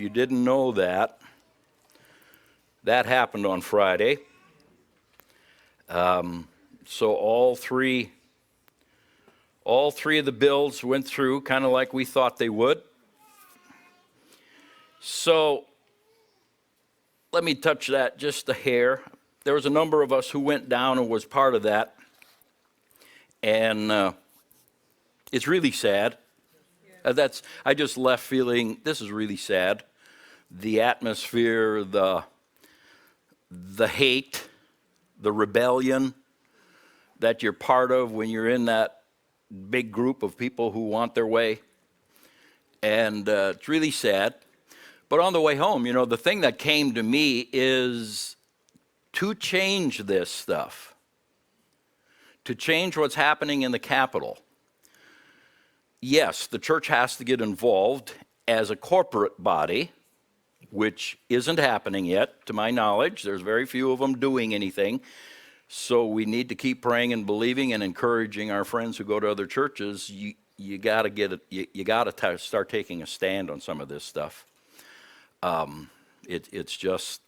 if you didn't know that, that happened on Friday. So all three of the bills went through kind of like we thought they would. So let me touch that just a hair. There was a number of us who went down and was part of that. And it's really sad. I just left feeling this is really sad. The atmosphere, the hate, the rebellion that you're part of when you're in that big group of people who want their way. And it's really sad. But on the way home, the thing that came to me is to change this stuff, to change what's happening in the Capitol. Yes, the church has to get involved as a corporate body, which isn't happening yet, to my knowledge. There's very few of them doing anything. So we need to keep praying and believing and encouraging our friends who go to other churches. You got to get it. You got to start taking a stand on some of this stuff. It's just,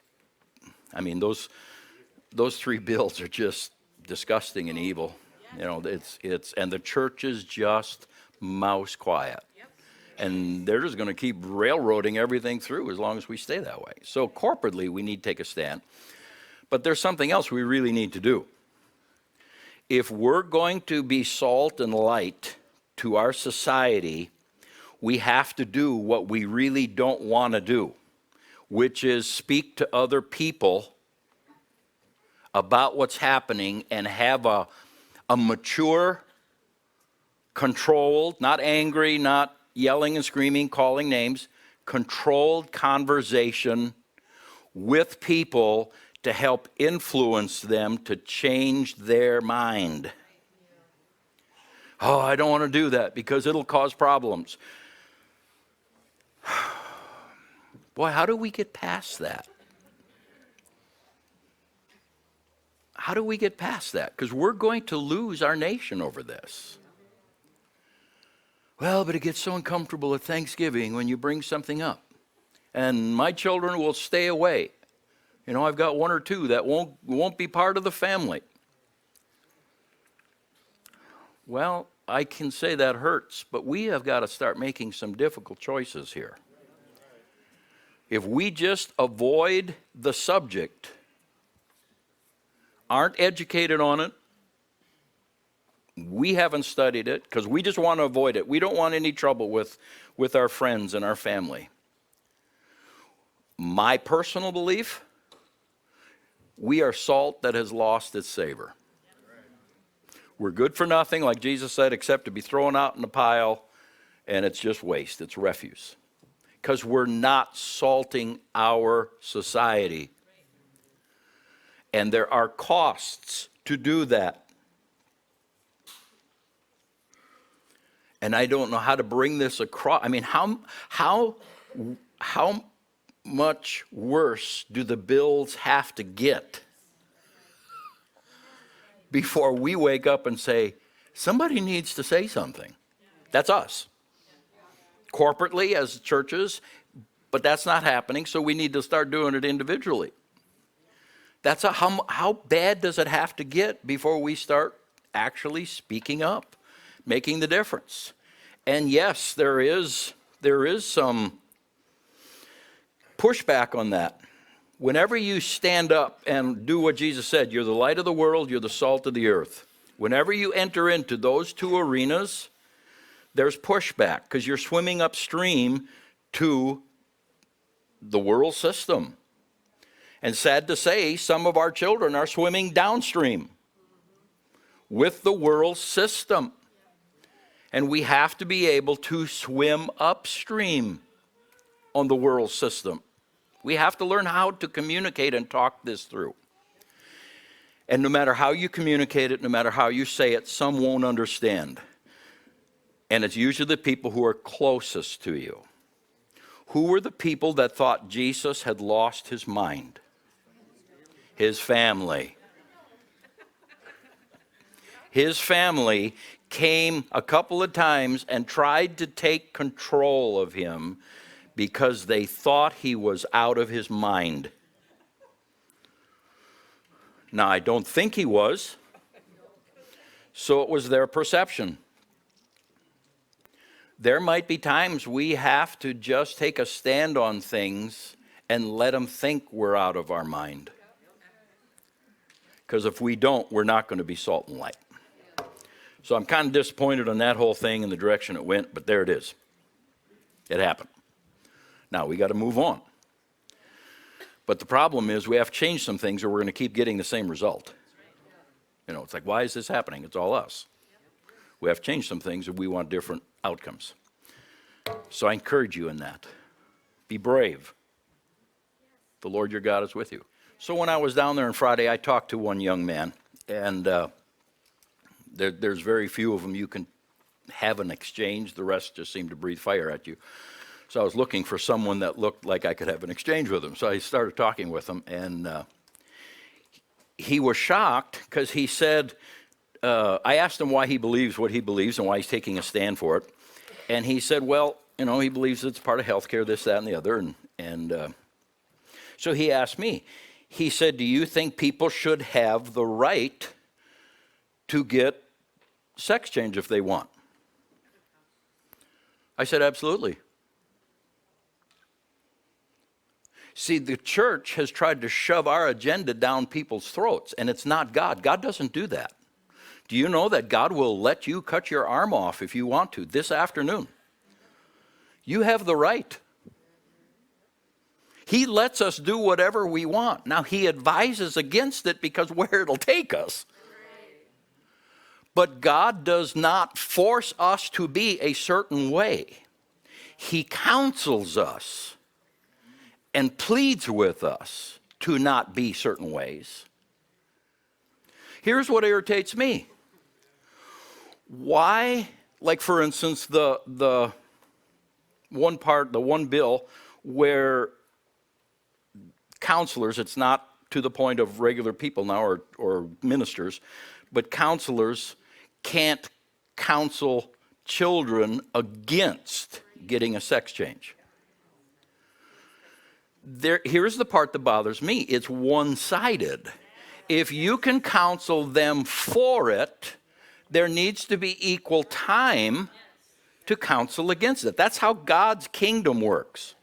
those three bills are just disgusting and evil. It's and the church is just mouse quiet. And they're just going to keep railroading everything through as long as we stay that way. So corporately, we need to take a stand. But there's something else we really need to do. If we're going to be salt and light to our society, we have to do what we really don't want to do, which is speak to other people about what's happening and have a mature, controlled, not angry, not yelling and screaming, calling names, controlled conversation with people to help influence them to change their mind. Oh, I don't want to do that because it'll cause problems. Boy, how do we get past that? How do we get past that? Because we're going to lose our nation over this. Well, but it gets so uncomfortable at Thanksgiving when you bring something up. And my children will stay away. I've got one or two that won't be part of the family. Well, I can say that hurts, but we have got to start making some difficult choices here. If we just avoid the subject, aren't educated on it, we haven't studied it because we just want to avoid it. We don't want any trouble with our friends and our family. My personal belief, we are salt that has lost its savor. We're good for nothing, like Jesus said, except to be thrown out in a pile, and it's just waste. It's refuse. Because we're not salting our society. And there are costs to do that. And I don't know how to bring this across. How much worse do the bills have to get before we wake up and say, somebody needs to say something? That's us. Corporately as churches, but that's not happening, so we need to start doing it individually. That's how bad does it have to get before we start actually speaking up, making the difference? And yes, there is some pushback on that. Whenever you stand up and do what Jesus said, you're the light of the world, you're the salt of the earth. Whenever you enter into those two arenas, there's pushback because you're swimming upstream to the world system. And sad to say, some of our children are swimming downstream with the world system. And we have to be able to swim upstream on the world system. We have to learn how to communicate and talk this through. And no matter how you communicate it, no matter how you say it, some won't understand. And it's usually the people who are closest to you. Who were the people that thought Jesus had lost his mind? His family. His family came a couple of times and tried to take control of him because they thought he was out of his mind. Now, I don't think he was, so it was their perception. There might be times we have to just take a stand on things and let them think we're out of our mind. Because if we don't, we're not going to be salt and light. So I'm kind of disappointed on that whole thing and the direction it went, but there it is. It happened. Now we got to move on. But the problem is we have to change some things or we're going to keep getting the same result. You know, it's like, why is this happening? It's all us. We have to change some things if we want different outcomes. So I encourage you in that. Be brave. The Lord your God is with you. So when I was down there on Friday, I talked to one young man, and there's very few of them you can have an exchange. The rest just seem to breathe fire at you. So I was looking for someone that looked like I could have an exchange with him. So I started talking with him, and he was shocked because he said, I asked him why he believes what he believes and why he's taking a stand for it. And he said, well, you know, he believes it's part of healthcare, this, that, and the other. And so he asked me, he said, do you think people should have the right to get sex change if they want? I said, absolutely. See, the church has tried to shove our agenda down people's throats, and it's not God. God doesn't do that. Do you know that God will let you cut your arm off if you want to this afternoon? You have the right. He lets us do whatever we want. Now, he advises against it because where it'll take us. But God does not force us to be a certain way. He counsels us and pleads with us to not be certain ways. Here's what irritates me. Why, like for instance, the one bill where counselors, it's not to the point of regular people now or ministers, but counselors can't counsel children against getting a sex change. Here's the part that bothers me. It's one-sided. If you can counsel them for it, there needs to be equal time to counsel against it. That's how God's kingdom works.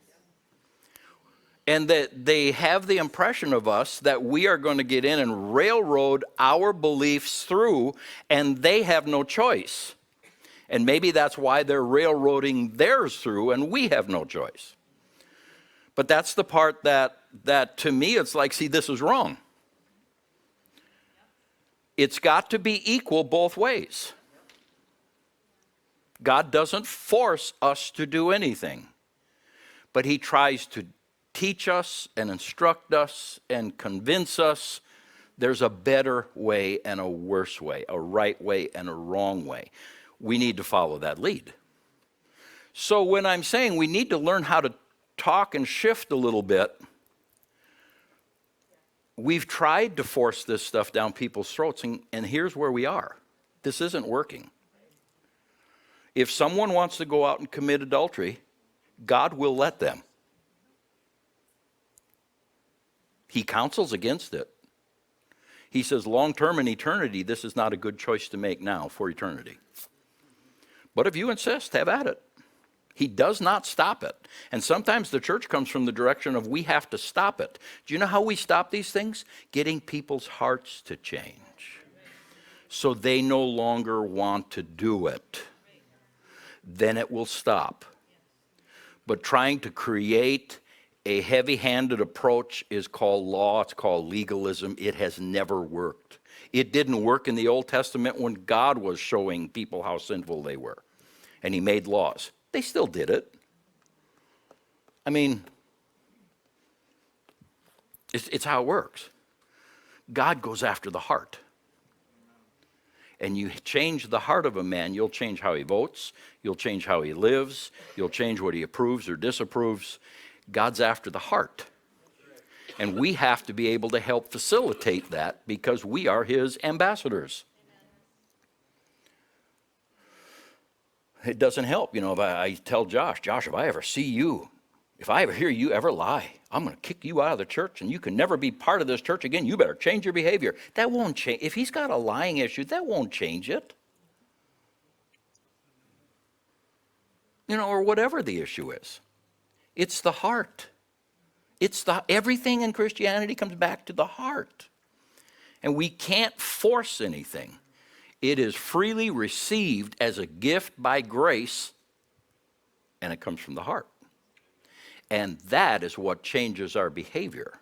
And that they have the impression of us that we are going to get in and railroad our beliefs through, and they have no choice. And maybe that's why they're railroading theirs through, and we have no choice. But that's the part that to me, it's like, see, this is wrong. It's got to be equal both ways. God doesn't force us to do anything, but he tries to teach us and instruct us and convince us there's a better way and a worse way, a right way and a wrong way. We need to follow that lead. So when I'm saying we need to learn how to talk and shift a little bit, we've tried to force this stuff down people's throats, and here's where we are. This isn't working. If someone wants to go out and commit adultery, God will let them. He counsels against it. He says, long term in eternity, this is not a good choice to make now for eternity. But if you insist, have at it. He does not stop it. And sometimes the church comes from the direction of we have to stop it. Do you know how we stop these things? Getting people's hearts to change so they no longer want to do it. Then it will stop. But trying to create a heavy-handed approach is called law. It's called legalism. It has never worked. It didn't work in the Old Testament when God was showing people how sinful they were. And he made laws. They still did it. I mean, it's how it works. God goes after the heart. And you change the heart of a man, you'll change how he votes, you'll change how he lives, you'll change what he approves or disapproves. God's after the heart. And we have to be able to help facilitate that because we are his ambassadors. It doesn't help, if I tell Josh, if I ever see you If I ever hear you ever lie, I'm going to kick you out of the church and you can never be part of this church again. You better change your behavior. That won't change. If he's got a lying issue, that won't change it. Or whatever the issue is. It's the heart. Everything in Christianity comes back to the heart. And we can't force anything. It is freely received as a gift by grace, and it comes from the heart. And that is what changes our behavior.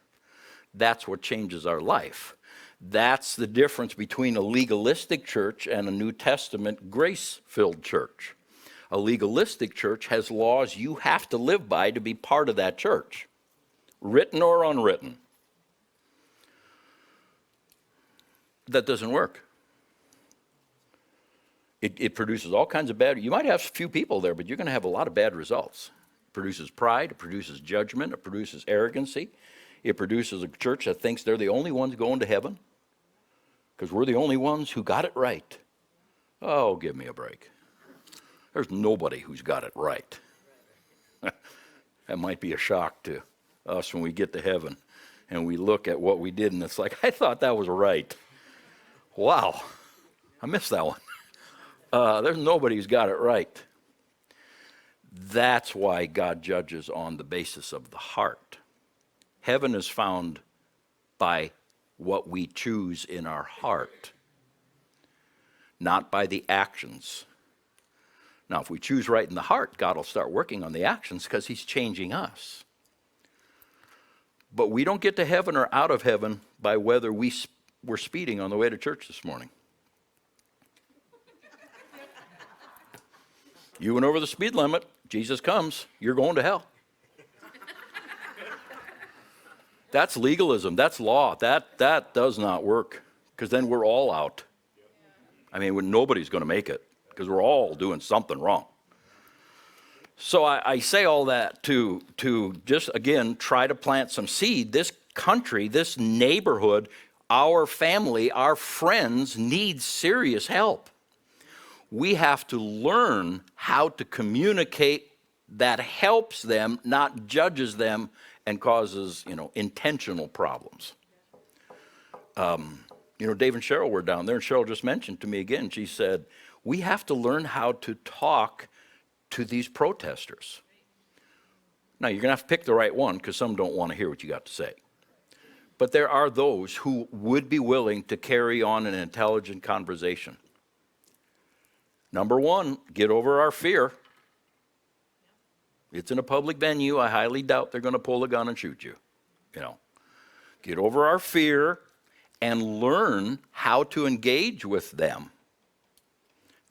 That's what changes our life. That's the difference between a legalistic church and a New Testament grace-filled church. A legalistic church has laws you have to live by to be part of that church, written or unwritten. That doesn't work. It produces all kinds of bad. You might have a few people there, but you're going to have a lot of bad results. It produces pride, it produces judgment, it produces arrogancy. It produces a church that thinks they're the only ones going to heaven because we're the only ones who got it right. Oh, give me a break. There's nobody who's got it right. That might be a shock to us when we get to heaven and we look at what we did and it's like, I thought that was right. Wow, I missed that one. There's nobody who's got it right. That's why God judges on the basis of the heart. Heaven is found by what we choose in our heart, not by the actions. Now, if we choose right in the heart, God will start working on the actions because he's changing us. But we don't get to heaven or out of heaven by whether we're speeding on the way to church this morning. You went over the speed limit, Jesus comes, you're going to hell. That's legalism, that's law, that does not work, because then we're all out. I mean, nobody's going to make it, because we're all doing something wrong. So I say all that to just, again, try to plant some seed. This country, this neighborhood, our family, our friends need serious help. We have to learn how to communicate that helps them, not judges them and causes, intentional problems. Dave and Cheryl were down there, and Cheryl just mentioned to me again, she said, we have to learn how to talk to these protesters. Now, you're going to have to pick the right one because some don't want to hear what you got to say. But there are those who would be willing to carry on an intelligent conversation. Number one, get over our fear. It's in a public venue. I highly doubt they're going to pull a gun and shoot you. Get over our fear and learn how to engage with them.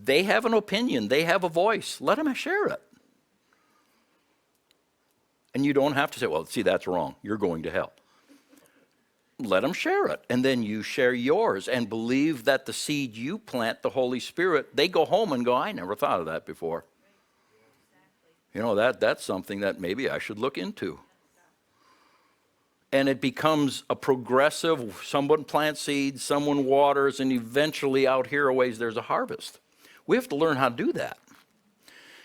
They have an opinion. They have a voice. Let them share it. And you don't have to say, well, see, that's wrong. You're going to hell. Let them share it. And then you share yours and believe that the seed you plant, the Holy Spirit, they go home and go, I never thought of that before. That's something that maybe I should look into. And it becomes a progressive, someone plants seeds, someone waters, and eventually out here a ways there's a harvest. We have to learn how to do that.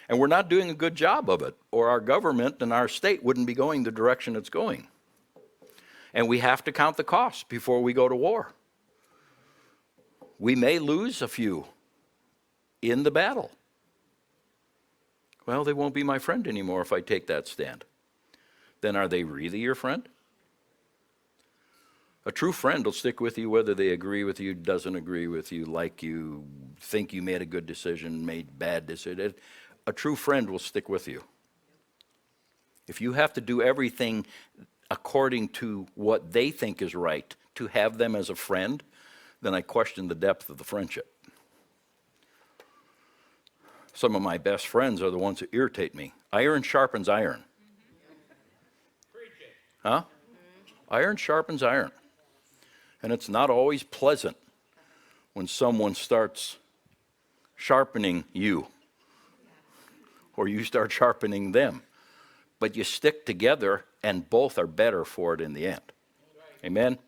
And we're not doing a good job of it, or our government and our state wouldn't be going the direction it's going. And we have to count the costs before we go to war. We may lose a few in the battle. Well, they won't be my friend anymore if I take that stand. Then are they really your friend? A true friend will stick with you whether they agree with you, doesn't agree with you, like you, think you made a good decision, made bad decision. A true friend will stick with you. If you have to do everything according to what they think is right to have them as a friend, then I question the depth of the friendship. Some of my best friends are the ones who irritate me. Iron sharpens iron. Huh? Iron sharpens iron. And it's not always pleasant when someone starts sharpening you or you start sharpening them. But you stick together and both are better for it in the end. Amen?